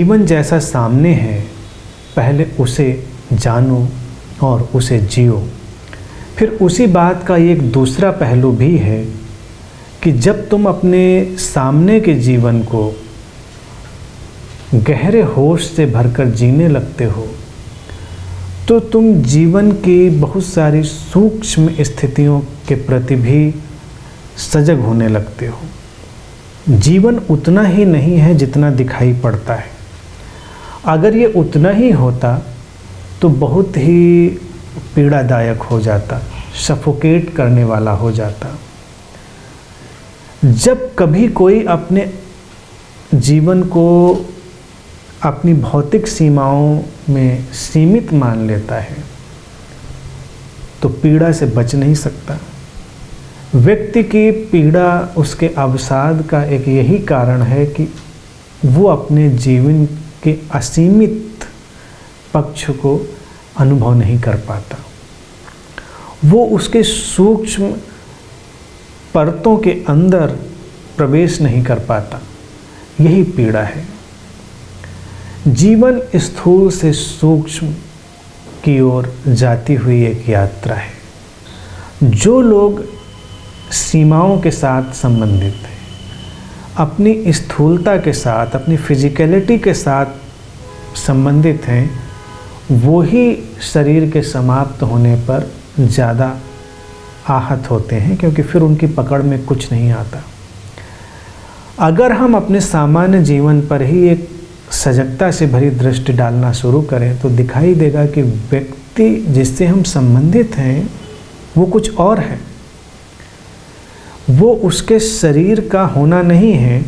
जीवन जैसा सामने है, पहले उसे जानो और उसे जियो। फिर उसी बात का एक दूसरा पहलू भी है कि जब तुम अपने सामने के जीवन को गहरे होश से भरकर जीने लगते हो तो तुम जीवन की बहुत सारी सूक्ष्म स्थितियों के प्रति भी सजग होने लगते हो। जीवन उतना ही नहीं है जितना दिखाई पड़ता है। अगर ये उतना ही होता तो बहुत ही पीड़ादायक हो जाता, सफोकेट करने वाला हो जाता। जब कभी कोई अपने जीवन को अपनी भौतिक सीमाओं में सीमित मान लेता है तो पीड़ा से बच नहीं सकता। व्यक्ति की पीड़ा उसके अवसाद का एक यही कारण है कि वो अपने जीवन के असीमित पक्ष को अनुभव नहीं कर पाता। वो उसके सूक्ष्म परतों के अंदर प्रवेश नहीं कर पाता। यही पीड़ा है। जीवन स्थूल से सूक्ष्म की ओर जाती हुई एक यात्रा है। जो लोग सीमाओं के साथ संबंधित हैं, अपनी स्थूलता के साथ, अपनी फिजिकलिटी के साथ संबंधित हैं, वो ही शरीर के समाप्त होने पर ज़्यादा आहत होते हैं, क्योंकि फिर उनकी पकड़ में कुछ नहीं आता। अगर हम अपने सामान्य जीवन पर ही एक सजगता से भरी दृष्टि डालना शुरू करें तो दिखाई देगा कि व्यक्ति जिससे हम संबंधित हैं वो कुछ और है। वो उसके शरीर का होना नहीं है,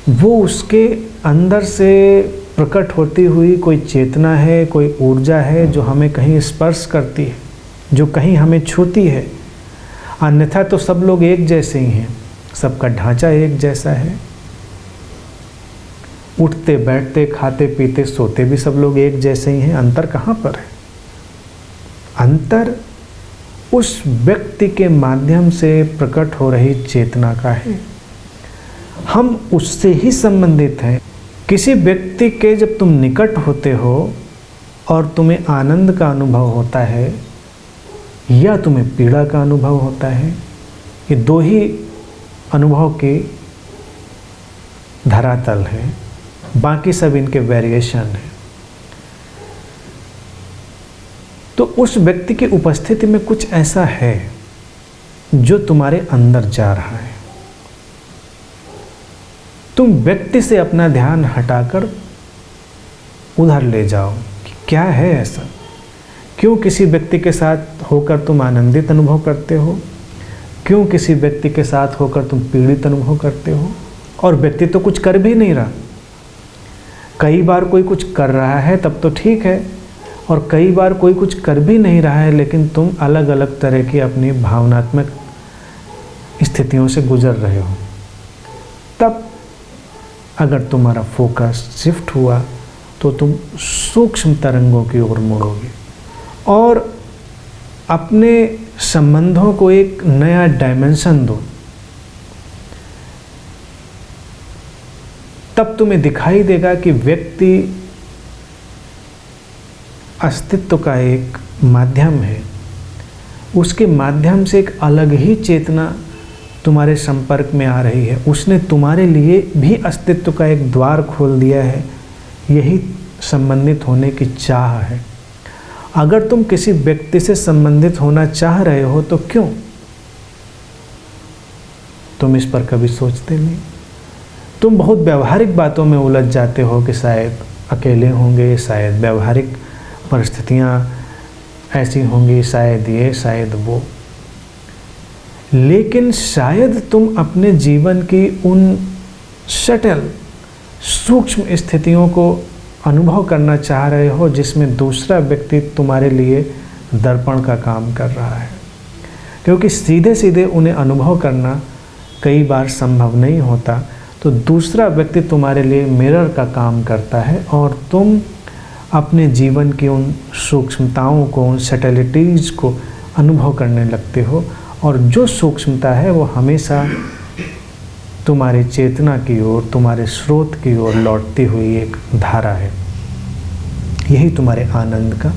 वो उसके अंदर से प्रकट होती हुई कोई चेतना है, कोई ऊर्जा है जो हमें कहीं स्पर्श करती है, जो कहीं हमें छूती है। अन्यथा तो सब लोग एक जैसे ही हैं, सबका ढांचा एक जैसा है। उठते बैठते खाते पीते सोते भी सब लोग एक जैसे ही हैं। अंतर कहाँ पर है? अंतर उस व्यक्ति के माध्यम से प्रकट हो रही चेतना का है। हम उससे ही संबंधित हैं। किसी व्यक्ति के जब तुम निकट होते हो और तुम्हें आनंद का अनुभव होता है या तुम्हें पीड़ा का अनुभव होता है, ये दो ही अनुभव के धरातल है, बाकी सब इनके वेरिएशन है। तो उस व्यक्ति की उपस्थिति में कुछ ऐसा है जो तुम्हारे अंदर जा रहा है। तुम व्यक्ति से अपना ध्यान हटाकर उधर ले जाओ कि क्या है ऐसा, क्यों किसी व्यक्ति के साथ होकर तुम आनंदित अनुभव करते हो, क्यों किसी व्यक्ति के साथ होकर तुम पीड़ित अनुभव करते हो। और व्यक्ति तो कुछ कर भी नहीं रहा। कई बार कोई कुछ कर रहा है तब तो ठीक है, और कई बार कोई कुछ कर भी नहीं रहा है लेकिन तुम अलग अलग तरह की अपनी भावनात्मक स्थितियों से गुजर रहे हो। तब अगर तुम्हारा फोकस शिफ्ट हुआ तो तुम सूक्ष्म तरंगों की ओर मुड़ोगे और अपने संबंधों को एक नया डायमेंशन दो। तब तुम्हें दिखाई देगा कि व्यक्ति अस्तित्व का एक माध्यम है। उसके माध्यम से एक अलग ही चेतना तुम्हारे संपर्क में आ रही है। उसने तुम्हारे लिए भी अस्तित्व का एक द्वार खोल दिया है। यही संबंधित होने की चाह है। अगर तुम किसी व्यक्ति से संबंधित होना चाह रहे हो तो क्यों? तुम इस पर कभी सोचते नहीं। तुम बहुत व्यवहारिक बातों में उलझ जाते हो कि शायद अकेले होंगे, शायद व्यवहारिक परिस्थितियाँ ऐसी होंगी, शायद ये शायद वो। लेकिन शायद तुम अपने जीवन की उन सटल सूक्ष्म स्थितियों को अनुभव करना चाह रहे हो जिसमें दूसरा व्यक्ति तुम्हारे लिए दर्पण का काम कर रहा है। क्योंकि सीधे सीधे उन्हें अनुभव करना कई बार संभव नहीं होता, तो दूसरा व्यक्ति तुम्हारे लिए मिरर का काम करता है और तुम अपने जीवन की उन सूक्ष्मताओं को, उन सटलिटीज़ को अनुभव करने लगते हो। और जो सूक्ष्मता है वो हमेशा तुम्हारी चेतना की ओर, तुम्हारे स्रोत की ओर लौटती हुई एक धारा है। यही तुम्हारे आनंद का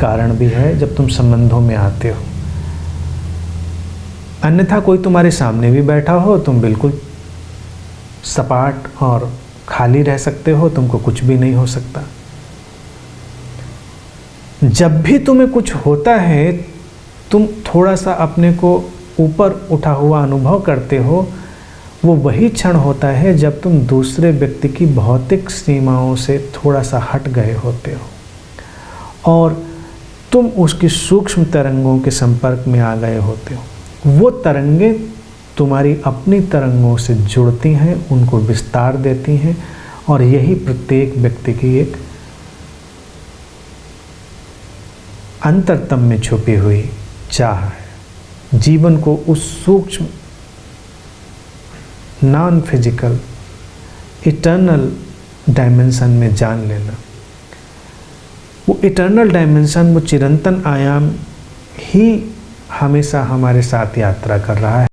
कारण भी है जब तुम संबंधों में आते हो। अन्यथा कोई तुम्हारे सामने भी बैठा हो, तुम बिल्कुल सपाट और खाली रह सकते हो, तुमको कुछ भी नहीं हो सकता। जब भी तुम्हें कुछ होता है, तुम थोड़ा सा अपने को ऊपर उठा हुआ अनुभव करते हो, वो वही क्षण होता है जब तुम दूसरे व्यक्ति की भौतिक सीमाओं से थोड़ा सा हट गए होते हो और तुम उसकी सूक्ष्म तरंगों के संपर्क में आ गए होते हो। वो तरंगे तुम्हारी अपनी तरंगों से जुड़ती हैं, उनको विस्तार देती हैं, और यही प्रत्येक व्यक्ति की एक अंतरतम में छुपी हुई चाह है। जीवन को उस सूक्ष्म नॉन फिजिकल इटर्नल डायमेंशन में जान लेना। वो इटर्नल डायमेंशन, वो चिरंतन आयाम ही हमेशा हमारे साथ यात्रा कर रहा है।